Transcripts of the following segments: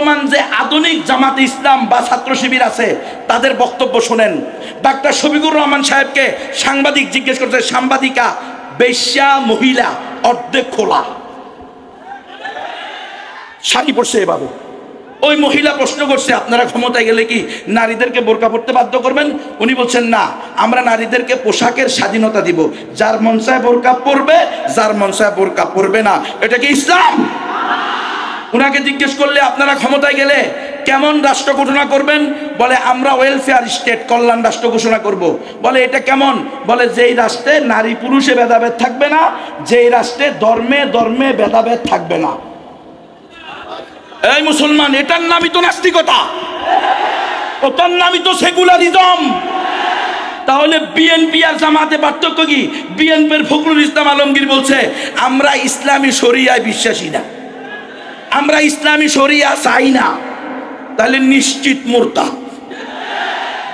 বর্তমান যে আধুনিক জামাতে ইসলাম বা ছাত্র শিবির আছে তাদের বক্তব্য শোনেন। ডাক্তার শফিকুর রহমান সাহেবকে সাংবাদিক জিজ্ঞেস করছে, সাংবাদিকা বেশ্যা মহিলা অর্ধেক খোলা শাড়ি পরছে এভাবে, ওই মহিলা প্রশ্ন করছে আপনারা ক্ষমতায় গেলে কি নারীদেরকে বোরকা পরতে বাধ্য করবেন? উনি বলছেন না, আমরা নারীদেরকে পোশাকের স্বাধীনতা দিব, যার মন চায় বোরকা পরবে, যার মন চায় বোরকা পরবে না। এটা কি ইসলাম? উনাকে জিজ্ঞেস করলে আপনারা ক্ষমতায় গেলে কেমন রাষ্ট্র ঘোষণা করবেন? বলে আমরা ওয়েলফেয়ার স্টেট, কল্যাণ রাষ্ট্র ঘোষণা করব। বলে এটা কেমন? বলে যেই রাষ্ট্রে নারী পুরুষে ভেদাভেদ থাকবে না, যেই রাষ্ট্রে ধর্মে ধর্মে ভেদাভেদ থাকবে না। এই মুসলমান, এটার নামই তো নাস্তিকতা, ওটার নামই তো সেকুলারিজম। তাহলে বিএনপি আর জামাতে পার্থক্য কি? বিএনপির ফখরুল ইসলাম আলমগীর বলছে আমরা ইসলামী শরিয়ায় বিশ্বাসী না, আমরা ইসলামী শরিয়া চাই না। তাহলে নিশ্চিত মুরতাদ।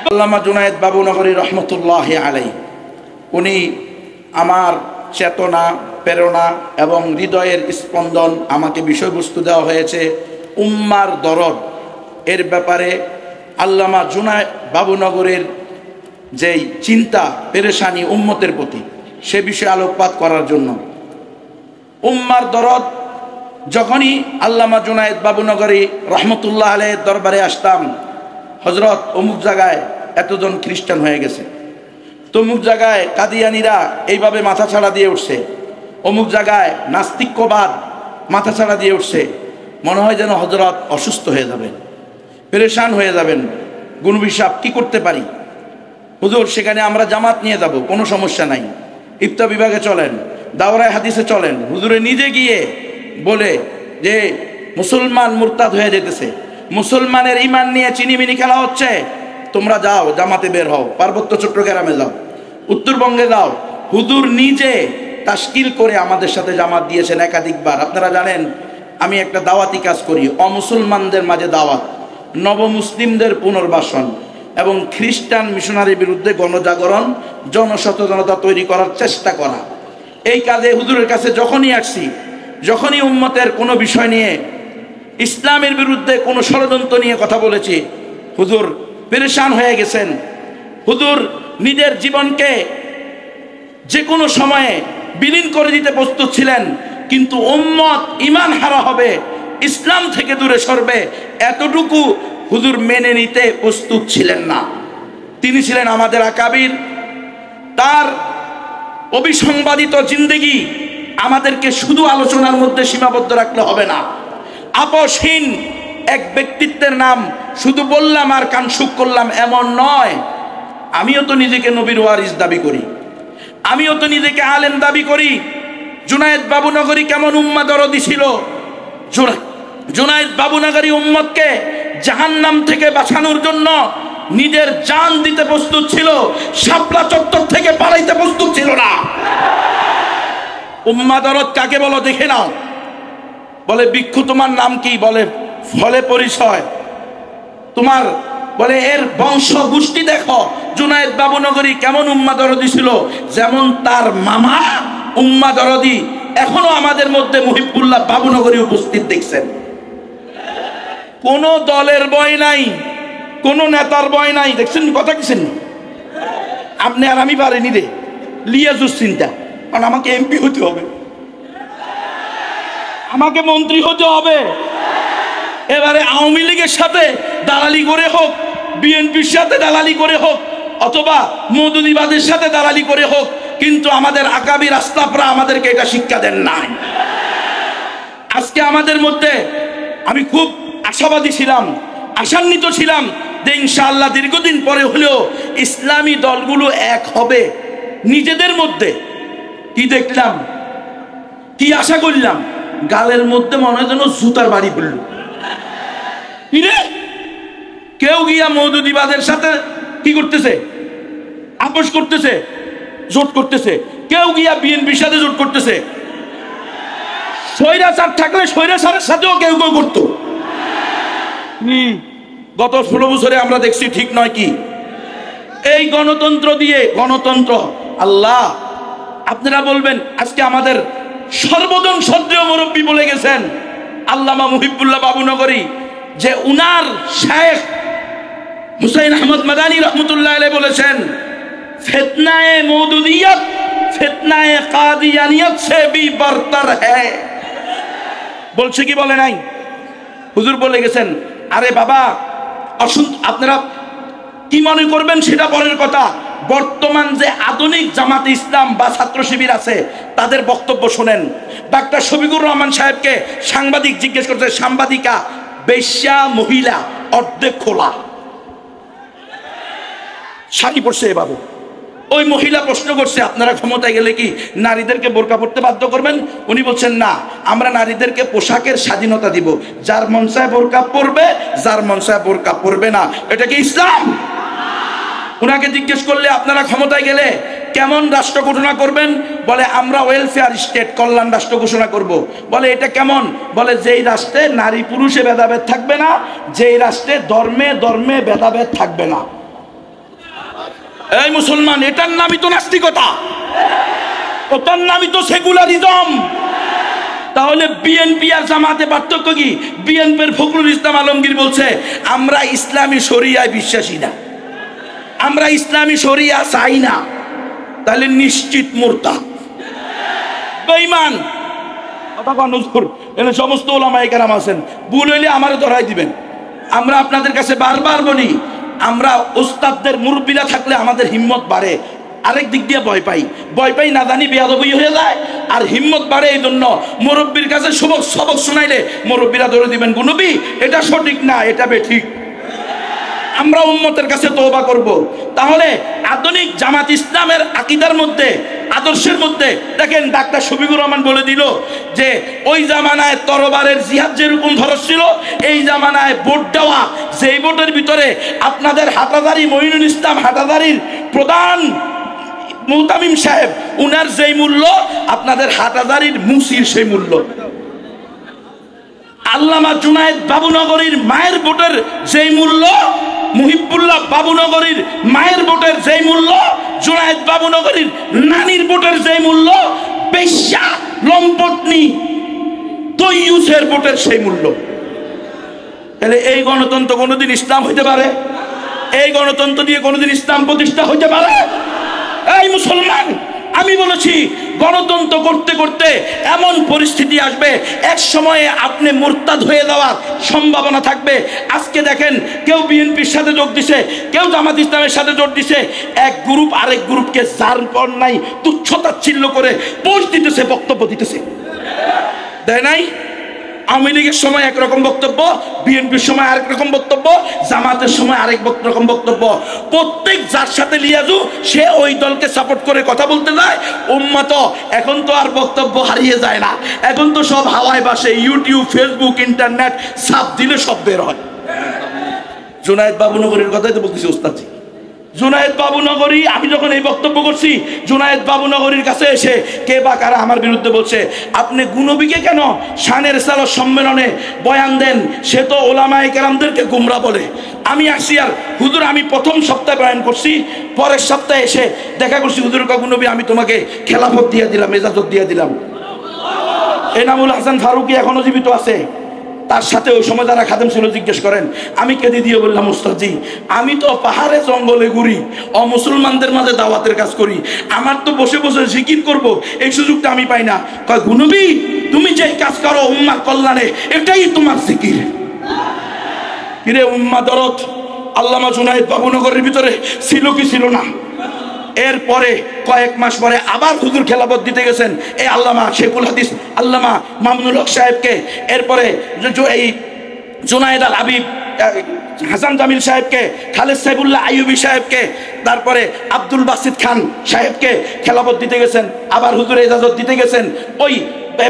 আল্লামা জুনায়েদ বাবুনগরী রহমতুল্লাহ আলাইহি, উনি আমার চেতনা, প্রেরণা এবং হৃদয়ের স্পন্দন, আমাকে বিষয়বস্তু দেওয়া হয়েছে উম্মার দরদ। এর ব্যাপারে আল্লামা জুনায়েদ বাবুনগরের যেই চিন্তা পেরেশানি উম্মতের প্রতি, সে বিষয়ে আলোকপাত করার জন্য। উম্মার দরদ, যখনই আল্লামা জুনায়েদ বাবুনগরী রহমতুল্লাহ আলাইহির দরবারে আসতাম, হজরত অমুক জায়গায় এতজন খ্রিস্টান হয়ে গেছে, তমুক জায়গায় কাদিয়ানিরা এইভাবে মাথা ছাড়া দিয়ে উঠছে, অমুক জায়গায় নাস্তিক্যবাদ মাথা ছাড়া দিয়ে উঠছে। মনে হয় যেন হজরত অসুস্থ হয়ে যাবেন, পেরেশান হয়ে যাবেন, গুনবি সাহেব কি করতে পারি? হুজুর সেখানে আমরা জামাত নিয়ে যাব, কোনো সমস্যা নাই, ইফতা বিভাগে চলেন, দাওরায়ে হাদিসে চলেন। হুজুরে নিজে গিয়ে বলে যে মুসলমান মুরতাদ হয়ে যেতেছে, মুসলমানের ইমান নিয়ে চিনিমিনি খেলা হচ্ছে, তোমরা যাও জামাতে বের হও, পার্বত্য চট্টগ্রামে যাও, উত্তরবঙ্গে যাও। হুজুর নিজে তাশকিল করে আমাদের সাথে জামাত দিয়েছেন একাধিকবার। আপনারা জানেন আমি একটা দাওয়াতি কাজ করি, অমুসলমানদের মাঝে দাওয়াত, নবমুসলিমদের পুনর্বাসন এবং খ্রিস্টান মিশনারির বিরুদ্ধে গণজাগরণ, জনসচেতনতা তৈরি করার চেষ্টা করা। এই কাজে হুজুরের কাছে যখনই আসছি, যখনই উম্মতের কোনো বিষয় নিয়ে, ইসলামের বিরুদ্ধে কোনো ষড়যন্ত্র নিয়ে কথা বলেছি, হুজুর পেরেশান হয়ে গেছেন। হুজুর নিজের জীবনকে যে কোনো সময়ে বিলীন করে দিতে প্রস্তুত ছিলেন, কিন্তু উম্মত ঈমান হারা হবে, ইসলাম থেকে দূরে সরবে, এতটুকু হুজুর মেনে নিতে প্রস্তুত ছিলেন না। তিনি ছিলেন আমাদের আকাবির। তার অবিসংবাদিত জিন্দেগি আমাদেরকে শুধু আলোচনার মধ্যে সীমাবদ্ধ রাখলে হবে না। আপসহীন এক ব্যক্তিত্বের নাম শুধু বললাম আর কানসুক করলাম এমন নয়। আমিও তো নিজেকে নবীর ওয়ারিস দাবি করি, আমিও তো নিজেকে আলেম দাবি করি। জুনায়েদ বাবুনগরী কেমন উম্মাহ দরদি ছিল! জুনায়েদ বাবুনগরী উম্মতকে জাহান্নাম থেকে বাঁচানোর জন্য নিজের জান দিতে প্রস্তুত ছিল, শাপলা চত্বর থেকে পালাইতে প্রস্তুত ছিল না। উম্মাহ দরদ কাকে বলো দেখে নাও। বলে ভিক্ষু তোমার নাম কি? বলে ফলে পরিচয়। তোমার বলে এর বংশ গোষ্ঠী দেখো। জুনায়েদ বাবুনগরী কেমন উম্মাহ দরদি ছিল, যেমন তার মামা উম্মাহ দরদি। এখনো আমাদের মধ্যে মুহিবুল্লাহ বাবুনগরী উপস্থিত দেখছেন। কোন দলের ভয় নাই, কোন নেতার ভয় নাই। দেখছেন কথা কিছেন? আপনি আর আমি পারিনি রে লিয়াজুস চিন্তা, কারণ আমাকে এমপি হতে হবে, আমাকে মন্ত্রী হতে হবে। এবারে আওয়ামী লীগের সাথে দালালি করে হোক, বিএনপির সাথে দালালি করে হোক, অথবা মৌদুদিবাদের সাথে দালালি করে হোক, কিন্তু আমাদের আকাবির আসলাফরা আমাদেরকে এটা শিক্ষা দেন নাই। আজকে আমাদের মধ্যে আমি খুব আশাবাদী ছিলাম, আশান্বিত ছিলাম যে ইনশাআল্লাহ দীর্ঘদিন পরে হলেও ইসলামী দলগুলো এক হবে নিজেদের মধ্যে। কি দেখলাম, কি আশা করলাম, গালের মধ্যে মনে হয় যেন জুতার বাড়ি পড়ল। কেউ গিয়া মৌদুদিবাদের সাথে কি করতেছে? আপোষ করতেছে, জোট করতেছে। কেউ গিয়া বিএনপির সাথে জোট করতেছে। স্বৈরাচার থাকলে স্বৈরাচারের সাথেও কেউ কেউ করতো। গত 16 বছরে আমরা দেখছি ঠিক নয় কি? এই গণতন্ত্র দিয়ে, গণতন্ত্র আল্লাহ আপনারা বলবেন, আজকে আমাদের সর্বজন শ্রদ্ধেয় মুরব্বী বলে গেছেন আল্লামা মুহিবুল্লাহ বাবুনগরী, যে উনার শেখ হুসাইন আহমদ মাদানী রহমতুল্লাহ আলাইহি বলেছেন, ফিতনায়ে মওদুদিয়ত ফিতনায়ে কাদিয়ানিয়ত সে ভি বরতর হ্যায়। বলছে কি বলে নাই? হুজুর বলে গেছেন, আরে বাবা আপনারা কি মনে করবেন সেটা পরের কথা, বর্তমান যে আধুনিক জামাতে ইসলাম বা ছাত্র শিবির আছে তাদের বক্তব্য শুনেন। ডাক্তার শফিকুর রহমান সাহেবকে সাংবাদিক জিজ্ঞেস করছে, সাংবাদিকা বেশ্যা মহিলা অর্ধেক খোলা শাড়ি পরছে এভাবে। ওই মহিলা প্রশ্ন করছে, আপনারা ক্ষমতায় গেলে কি নারীদেরকে বোরকা পরতে বাধ্য করবেন? উনি বলছেন, না, আমরা নারীদেরকে পোশাকের স্বাধীনতা দিব, যার মন চায় বোরকা পরবে, যার মন চায় বোরকা পরবে না। এটা কি ইসলাম? উনাকে জিজ্ঞেস করলে আপনারা ক্ষমতায় গেলে কেমন রাষ্ট্র ঘোষণা করবেন? বলে আমরা ওয়েলফেয়ার স্টেট, কল্যাণ রাষ্ট্র ঘোষণা করব। বলে এটা কেমন? বলে যেই রাষ্ট্রে নারী পুরুষে ভেদাভেদ থাকবে না, যেই রাষ্ট্রে ধর্মে ধর্মে ভেদাভেদ থাকবে না। এই মুসলমান, এটার নামই তো নাস্তিকতা, ওটার নামই তো সেকুলারিজম। তাহলে বিএনপি আর জামাতে পার্থক্য কি? বিএনপির ফখরুল ইসলাম আলমগীর বলছে, আমরা ইসলামী শরিয়ায় বিশ্বাসী না, আমরা ইসলামী শরিয়া চাই না। তাহলে নিশ্চিত মুরতাদ, বেঈমান। এখানে সমস্ত ওলামায়ে কেরাম আছেন, ভুল হইলে আমারে ধরাই দিবেন। আমরা আপনাদের কাছে বারবার বলি, আমরা ওস্তাদদের মুরব্বীরা থাকলে আমাদের হিম্মত বাড়ে। আরেক দিক দিয়ে ভয় পাই না জানি বেয়াদবি হয়ে যায়, আর হিম্মত বাড়ে এই জন্য মুরব্বীর কাছে সবক শোনাইলে মুরব্বীরা ধরে দিবেন, গুনবি এটা সঠিক না, এটা বেঠিক। আমরা উম্মতের কাছে তওবা করব। তাহলে আধুনিক জামাত ইসলামের আকীদার মধ্যে, আদর্শের মধ্যে দেখেন, ডাক্তার শফিকুর রহমান বলে দিল যে ওই জামানায় তরবারের জিহাদ যেরকম ধরস ছিল, এই জামানায় ভোট দেওয়া, যেই ভোটের ভিতরে আপনাদের হাটাজারি মঈনুল ইসলাম হাটাজারির প্রধান মুহতামিম সাহেব, উনার যেই মূল্য, আপনাদের হাটাজারির মুসির সেই মূল্য। আল্লামা জুনায়েদ বাবুনগরীর মায়ের ভোটের যেই মূল্য, মুহিবুল্লাহ বাবুনগরীর মায়ের ভোটের যেই মূল্য, জুনায়েদ বাবুনগরীর নানির ভোটের যেই মূল্য, বেশ্যা লম্পটনি তৈয়ুসের ভোটের সেই মূল্য। তাহলে এই গণতন্ত্র কোনোদিন ইসলাম হইতে পারে? এই গণতন্ত্র দিয়ে কোনোদিন ইসলাম প্রতিষ্ঠা হইতে পারে? এই মুসলমান, আমি বলেছি গণতন্ত্র করতে করতে এমন পরিস্থিতি আসবে, এক সময়ে আপনি মুরতাদ হয়ে যাওয়ার সম্ভাবনা থাকবে। আজকে দেখেন, কেউ বিএনপির সাথে যোগ দিছে, কেউ জামাত ইসলামের সাথে যোগ দিছে, এক গ্রুপ আরেক গ্রুপকে যার পর নাই তুচ্ছতাচ্ছিল্য করে পোস্ট দিতেছে, বক্তব্য দিতেছে, দেয় নাই? আওয়ামী লীগের সময় একরকম বক্তব্য, বিএনপির সময় আরেক রকম বক্তব্য, জামাতের সময় আরেক রকম বক্তব্য। প্রত্যেক যার সাথে লিয়াজু সে ওই দলকে সাপোর্ট করে কথা বলতে যায়। উম্মত এখন তো আর বক্তব্য হারিয়ে যায় না, এখন তো সব হাওয়ায় বাসে, ইউটিউব, ফেসবুক, ইন্টারনেট সাপ দিলে সব বের হয়। জুনায়েদ বাবুনগরীর কথাই তো বলতেছি ওস্তাদজি। জুনায়েদ বাবুনগরী, আমি যখন এই বক্তব্য করছি, জুনায়েদ বাবুনগরীর কাছে এসে কে বা কারা আমার বিরুদ্ধে বলছে, আপনি গুনবীকে কেন শানের সালাত সম্মেলনে বয়ান দেন? সে তো ওলামায়ে কেরামদেরকে গুমরা বলে। আমি আসছি, আর হুজুর আমি প্রথম সপ্তাহে বয়ান করছি, পরের সপ্তাহে এসে দেখা করছি, হুজুর গুনবী আমি তোমাকে খেলাফত দিয়ে দিলাম, এজাজত দিয়ে দিলাম। এনামুল হাসান ফারুকী এখনো জীবিত আছে, তার সাথে ওই সময় যারা খাদেম ছিল জিজ্ঞেস করেন। আমি কেঁদে দিয়ে বললাম, ওস্তাদজি আমি তো পাহাড়ে জঙ্গলে ঘুরি, অমুসলমানদের মাঝে দাওয়াতের কাজ করি, আমার তো বসে বসে জিকির করব এই সুযোগটা আমি পাই না। কয়, গুনবী তুমি যেই কাজ করো উম্মার কল্যাণে, এটাই তোমার জিকির। কিরে উম্মা দরদ আল্লামা জুনায়েদ বাবুনগরের ভিতরে ছিল কি ছিল না? এরপরে কয়েক মাস পরে আবার হুজুর খেলাফত দিতে গেছেন এই আল্লামা শেখুল হাদিস আল্লামা মামুনুল হক সাহেবকে, এরপরে এই জুনায়েদ আল হাবিব হাসান জামিল সাহেবকে, খালেদ সাইফুল্লাহ আইয়ুবী সাহেবকে, তারপরে আব্দুল বাসিত খান সাহেবকে খেলাফত দিতে গেছেন, আবার হুজুর ইজাজত দিতে গেছেন ওই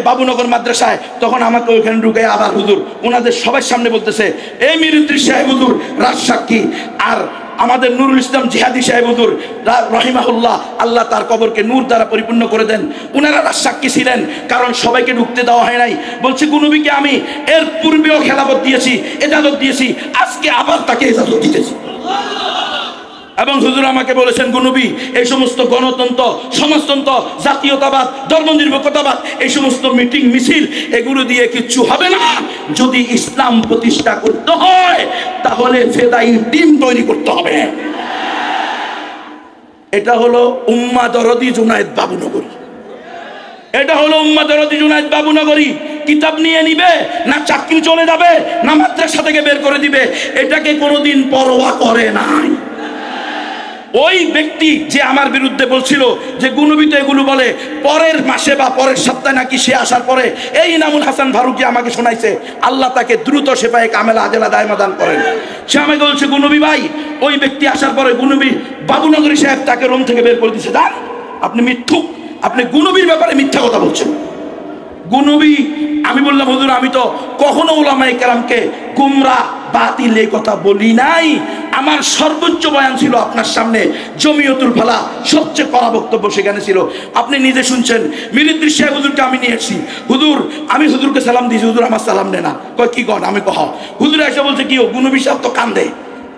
বাবুনগর মাদ্রাসায়। তখন আমাকে ওইখানে ঢুকে আবার হুজুর ওনাদের সবার সামনে বলতেছে, এই মিরুদ্দিন সাহেব হুজুর রাজসাক্ষী, আর আমাদের নুরুল ইসলাম জিহাদি সাহেব হুজুর রহিমাহুল্লাহ, আল্লাহ তার কবরকে নূর দ্বারা পরিপূর্ণ করে দেন, উনারা রাজসাক্ষী ছিলেন, কারণ সবাইকে ঢুকতে দেওয়া হয় নাই। বলছে গুনবীকে আমি এর পূর্বেও খেলাফত দিয়েছি, এজাজত দিয়েছি, আজকে আবার তাকে এজাজত দিতেছি। এবং হুজুর আমাকে বলেছেন, গুনবী, এই সমস্ত গণতন্ত্র, সমাজতন্ত্র, জাতীয়তাবাদ, ধর্মনিরপেক্ষতাবাদ, এই সমস্ত মিটিং মিছিল এগুলো দিয়ে কিচ্ছু হবে না। যদি ইসলাম প্রতিষ্ঠা করতে হয় তাহলে ফেদাই টিম তৈরি করতে হবে। এটা হলো উম্মাহ দরদি জুনায়েদ বাবুনগরী। এটা হলো উম্মাহ দরদি জুনায়েদ বাবুনগরী। কিতাব নিয়ে নিবে না চাকরি চলে যাবে না মাদ্রাসা থেকে বের করে দিবে, এটাকে কোনোদিন পরোয়া করে নাই। ওই ব্যক্তি যে আমার বিরুদ্ধে বলছিল যে গুনবী তো এগুলো বলে, পরের মাসে বা পরের সপ্তাহে নাকি সে আসার পরে এই ইনামুল হাসান ফারুকী আমাকে শোনাইছে, আল্লাহ তাকে দ্রুত সেফায়ে কামেলা আজেলা দায়মা দান করেন। সে আমাকে বলছে, গুনবী ভাই, ওই ব্যক্তি আসার পরে গুনবী বাবুনগরী সাহেব তাকে রুম থেকে বের করে দিয়েছে। যান, আপনি মিথ্যুক, আপনি গুনবীর ব্যাপারে মিথ্যা কথা বলছেন। গুনবী, আমি বললাম, হুজুর আমি তো কখনো উলামায়ে কেরামকে গুমরাহ বাতিল এই কথা বলি নাই। আমার সর্বোচ্চ বয়ান ছিল আপনার সামনে, জমিয়তুল ফালা সবচেয়ে কড়া বক্তব্য সেখানে ছিল, আপনি নিজে শুনছেন। মিরিদ্দির সাহেব হুজুরকে আমি নিয়ে এসেছি, হুজুর আমি হুজুরকে সালাম দিয়েছি, হুজুর আমার সালাম নেয় না। কয় কি কন? আমি কহ, হুজুর এসে বলছে কি, ও গুনবী সাহেব তো কান্দে,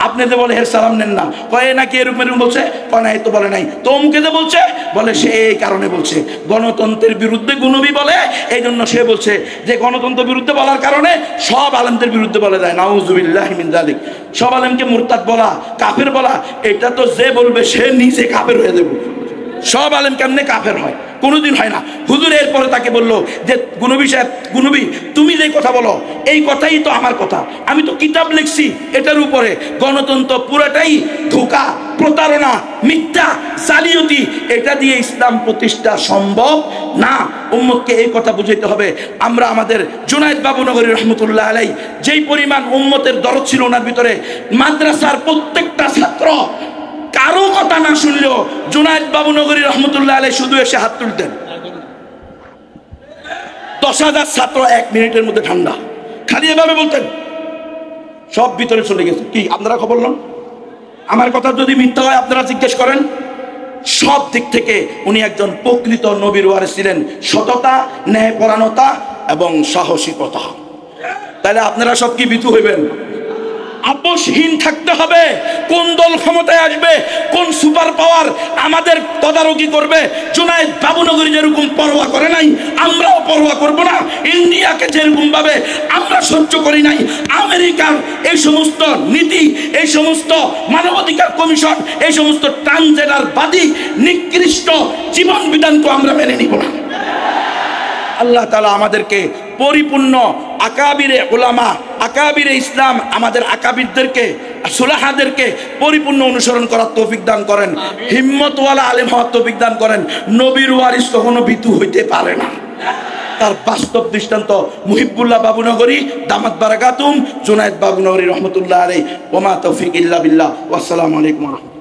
আপনি তো বলে এর সালাম নেন না। কয় নাকি এরকম এরকম বলছে? কয় না, এ তো বলে নাই। তো অমুকে যে বলছে, বলে সে এই কারণে বলছে, গণতন্ত্রের বিরুদ্ধে গুনবী বলে, এই জন্য সে বলছে যে গণতন্ত্রের বিরুদ্ধে বলার কারণে সব আলেমদের বিরুদ্ধে বলা যায়। নাউজুবিল্লাহি মিন যালিক। সব আলেমকে মুরতাদ বলা, কাফের বলা, এটা তো যে বলবে সে নিজে কাফের হয়ে যাবে। সব আলেম কেমনে কাফের হয়? কোনোদিন হয় না। হুজুর এরপরে তাকে বললো যে, গুনবী সাহেব, গুনবী তুমি যে কথা বলো এই কথাই তো আমার কথা, আমি তো কিতাব লিখছি এটার উপরে। গণতন্ত্র পুরাটাই ধোঁকা, প্রতারণা, মিথ্যা, জালিয়াতি, এটা দিয়ে ইসলাম প্রতিষ্ঠা সম্ভব না। উম্মতকে এই কথা বুঝাইতে হবে। আমরা আমাদের জুনায়েদ বাবুনগরী রহমতুল্লাহ আলাই যেই পরিমাণ উম্মতের দরদ ছিল ওনার ভিতরে, মাদ্রাসার প্রত্যেকটা ছাত্র কারো কথা না শুনলেও জুনায়েদ বাবুনগরী রহমতুল্লাহ আলাই শুধু এসে হাত তুলতেন। 10,000 ছাত্র 1 মিনিটের মধ্যে ঠান্ডা, খালি এভাবে বলতেন, সব ভিতরে চলে গেছে। কি আপনারা খবর নেন? আমার কথা যদি মিথ্যা হয় আপনারা জিজ্ঞেস করেন। সব দিক থেকে উনি একজন প্রকৃত নবীর ওয়ারিস ছিলেন, সততা, ন্যায়পরায়ণতা এবং সাহসিকতা। তাহলে আপনারা সব কি ভীতু হইবেন? আপোষহীন থাকতে হবে। কোন দল ক্ষমতায় আসবে, কোন সুপার পাওয়ার আমাদের তদারকি করবে, জুনায়েদ বাবুনগরী যেরকম পরোয়া করে নাই, আমরাও পরোয়া করব না। ইন্ডিয়াকে যেরকম ভাবে আমরা সহ্য করি নাই, আমেরিকার এই সমস্ত নীতি, এই সমস্ত মানবাধিকার কমিশন, এই সমস্ত ট্রান্সজেন্ডারবাদী নিকৃষ্ট জীবন বিধানকে আমরা মেনে নিব না। আল্লাহ তাআলা আমাদেরকে পরিপূর্ণ আকাবিরে উলামা, আকাবিরে ইসলাম, আমাদের আকাবিরদেরকে, সুলাহাদেরকে পরিপূর্ণ অনুসরণ করার তৌফিক দান করেন। হিম্মতওয়ালা আলেম হওয়ার তৌফিক দান করেন। নবীর ওয়ারিস কখনো ভীতু হইতে পারে না। তার বাস্তব দৃষ্টান্ত মুহিবুল্লাহ বাবুনগরী দামাত বারাকাতুম, জুনায়েদ বাবুনগরী রহমতুল্লাহ আলাইহি। ওয়া মা তৌফিক ইল্লা বিল্লাহ। ওয়া আসসালামু আলাইকুম।